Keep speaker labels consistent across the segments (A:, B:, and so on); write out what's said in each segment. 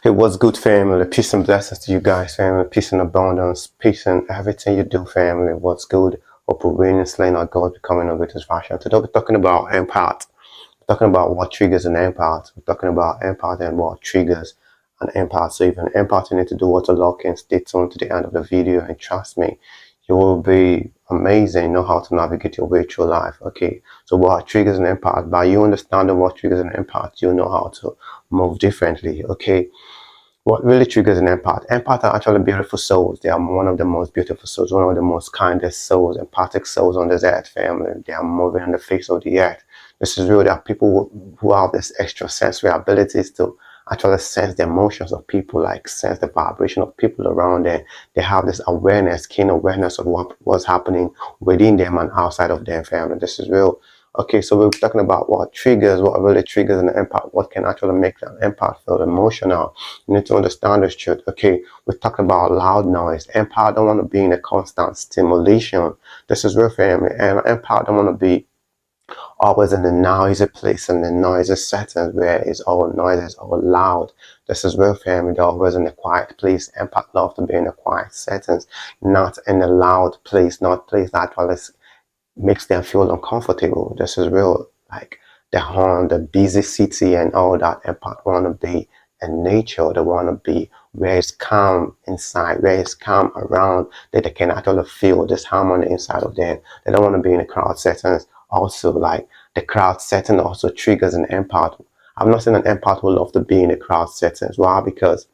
A: Hey, what's good, family? Peace and blessings to you guys, family. Peace and abundance. Peace in everything you do, family. What's good? Hope we're winning, slaying our God, becoming a greatest fashion. Today, we're talking about empath. We're talking about what triggers an empath. We're talking about empath and what triggers an empath. So, if you're an empath, you need to do what to lock in. Stay tuned to the end of the video, and trust me, you will be amazing. Know how to navigate your way through life. Okay, so what triggers an empath? By you understanding what triggers an empath, you know how to move differently. Okay, what really triggers an empath? Empaths are actually beautiful souls. They are one of the most beautiful souls, one of the most kindest souls, empathic souls on this earth, family. They are moving on the face of the earth. This is real. There are people who have this extrasensory abilities to actually sense the emotions of people, like sense the vibration of people around them. They have this awareness, keen awareness of what's happening within them and outside of them, family. This is real. Okay, so we're talking about what really triggers an empath, what can actually make an empath feel emotional. You need to understand this truth. Okay, we talk about loud noise. Empath don't want to be in a constant stimulation. This is real, family. And empath don't want to be always in a noisy place and a noisy setting where it's all noisy, it's all loud. This is real, family. They're always in a quiet place. Empath love to be in a quiet settings, not in a loud place, not place that actually makes them feel uncomfortable. This is real. Like the horn, the busy city and all that. Empath want to be in nature. They want to be where it's calm inside, where it's calm around, that they can actually feel this harmony inside of them. They don't want to be in a crowd settings. Also, like the crowd setting also triggers an empath. I've not seen an empath who love to be in a crowd settings. Why? Because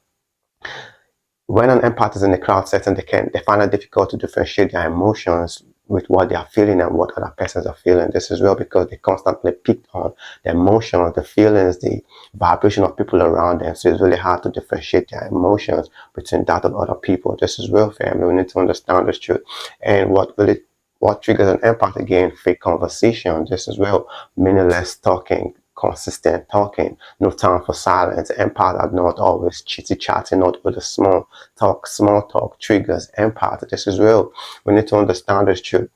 A: when an empath is in a crowd setting, they find it difficult to differentiate their emotions with what they are feeling and what other persons are feeling. This is well because they constantly pick on the emotions, the feelings, the vibration of people around them. So it's really hard to differentiate their emotions between that of other people. This is real, family. We need to understand this truth. And what triggers an empath again? Fake conversation. This is real. Meaningless talking, consistent talking, no time for silence. Empaths are not always chitty-chatting, not with a small talk triggers empath. This is real. We need to understand this truth.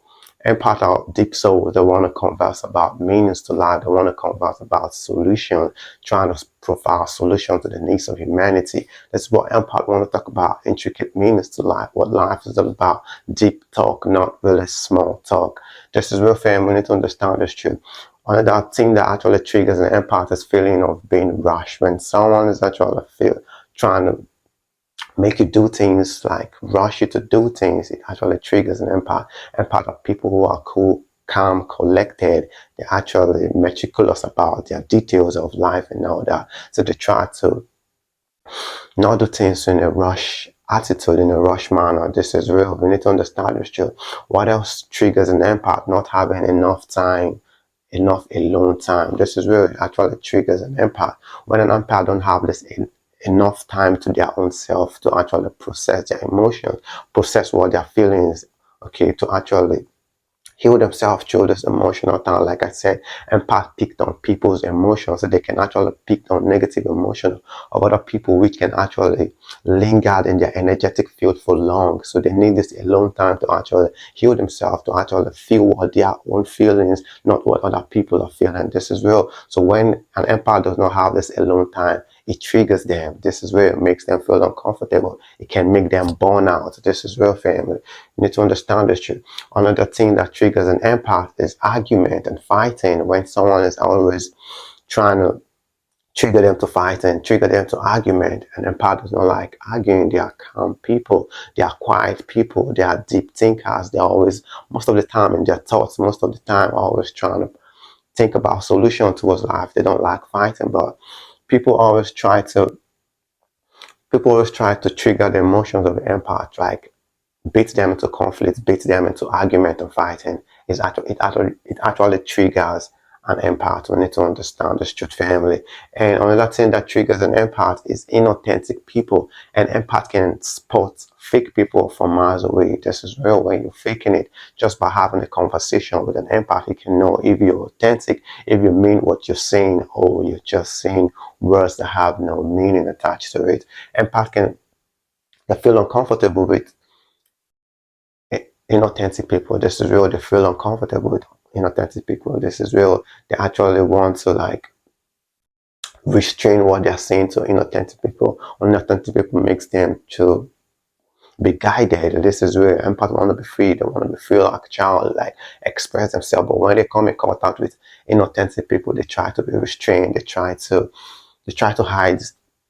A: Empaths are deep souls. They want to converse about meanings to life. They want to converse about solutions, trying to provide solutions to the needs of humanity. That's what empaths want to talk about, intricate meanings to life, what life is all about. Deep talk, not really small talk. This is real, fam. We need to understand this truth. Another thing that actually triggers an empath is feeling of being rushed. When someone is actually trying to make you do things, like rush you to do things, it actually triggers an empath. Empath are people who are cool, calm, collected. They're actually meticulous about their details of life and all that. So they try to not do things in a rush attitude, in a rush manner. This is real. We need to understand this truth. What else triggers an empath? Not having enough time, enough alone time. This is real. It actually triggers an empath. When an empath don't have this enough time to their own self to actually process their emotions, process what their feelings, okay, to actually heal themselves through this emotional time. Like I said, empath picked on people's emotions, so they can actually pick on negative emotions of other people, which can actually linger in their energetic field for long. So they need this alone time to actually heal themselves, to actually feel what their own feelings, not what other people are feeling. This is real. So when an empath does not have this alone time, it triggers them. This is where it makes them feel uncomfortable. It can make them burn out. This is real, family. You need to understand this truth. Another thing that triggers an empath is argument and fighting. When someone is always trying to trigger them to fight and trigger them to argument, and empath does not like arguing. They are calm people. They are quiet people. They are deep thinkers. They're always, most of the time in their thoughts, most of the time always trying to think about solution towards life. They don't like fighting, but people always try to trigger the emotions of the empath, like beat them into conflict, beat them into argument and fighting. It actually triggers an empath. We need to understand this truth, family. And another thing that triggers an empath is inauthentic people. An empath can spot fake people from miles away. This is real. When you're faking it, just by having a conversation with an empath, you can know if you're authentic, if you mean what you're saying, or you're just saying words that have no meaning attached to it. Empath can feel uncomfortable with inauthentic people. This is real. They feel uncomfortable with inauthentic people. This is real. They actually want to, like, restrain what they're saying to inauthentic people. Unauthentic people makes them to be guided. This is where empaths want to be free. They want to be feel like a child, like express themselves. But when they come in contact with inauthentic people, they try to be restrained. They try to hide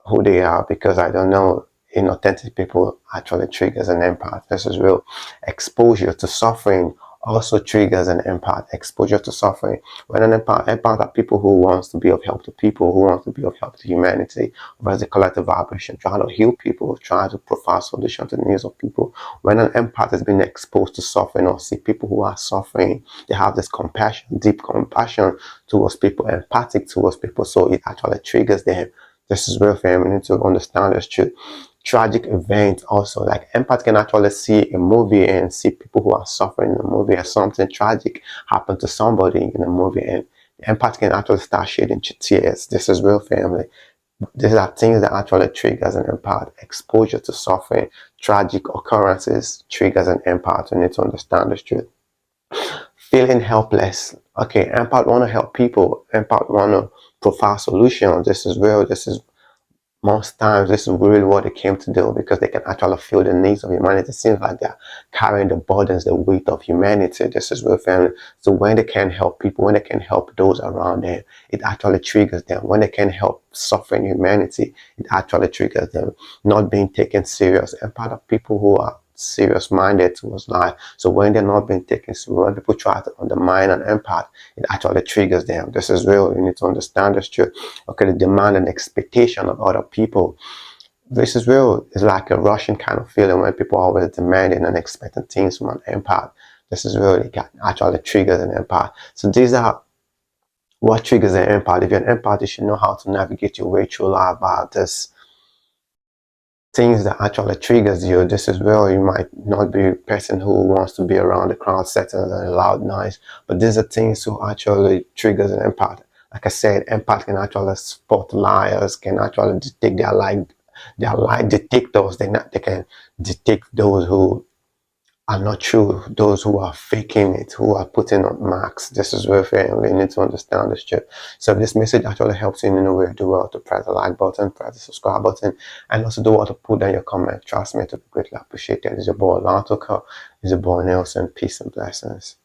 A: who they are, because I don't know, inauthentic people actually triggers an empath. This is real. Exposure to suffering also triggers an empath. Exposure to suffering. When an empath are people who wants to be of help to people, who wants to be of help to humanity, whereas the collective vibration, trying to heal people, trying to provide solution to the needs of people. When an empath has been exposed to suffering or see people who are suffering, they have this compassion, deep compassion towards people, empathic towards people, so it actually triggers them. This is real, fam. We need to understand this truth. Tragic events also, like empath can actually see a movie and see people who are suffering in the movie, or something tragic happened to somebody in the movie, and the empath can actually start shedding tears. This is real, family. These are things that actually triggers an empath. Exposure to suffering, tragic occurrences triggers an empath. You need to understand this truth. Feeling helpless. Okay, empath want to help people. Empath want to provide solutions. This is real. This is most times this is really what they came to do, because they can actually feel the needs of humanity. It seems like they're carrying the burdens, the weight of humanity. This is real, family. So when they can help people, when they can help those around them, it actually triggers them. When they can help suffering humanity, it actually triggers them. Not being taken serious. And part of people who are serious minded towards life. So when they're not being taken serious, when people try to undermine an empath, it actually triggers them. This is real. You need to understand this truth. Okay, the demand and expectation of other people. This is real. It's like a Russian kind of feeling when people are always demanding and expecting things from an empath. This is real. It actually triggers an empath. So these are what triggers an empath. If you're an empath, you should know how to navigate your way through life about this things that actually triggers you. This is where you might not be a person who wants to be around the crowd settings and loud noise, but these are things who actually triggers an empath. Like I said, empath can actually spot liars, can actually detect their lie detectors. They can detect those who are not true, those who are faking it, who are putting on marks. This is where we need to understand this shit. So if this message actually helps you in any way, do well to press the like button, press the subscribe button, and also do well to put down your comment. Trust me, to be greatly appreciated. It's your boy Lantoka, it's your boy Nelson. Peace and blessings.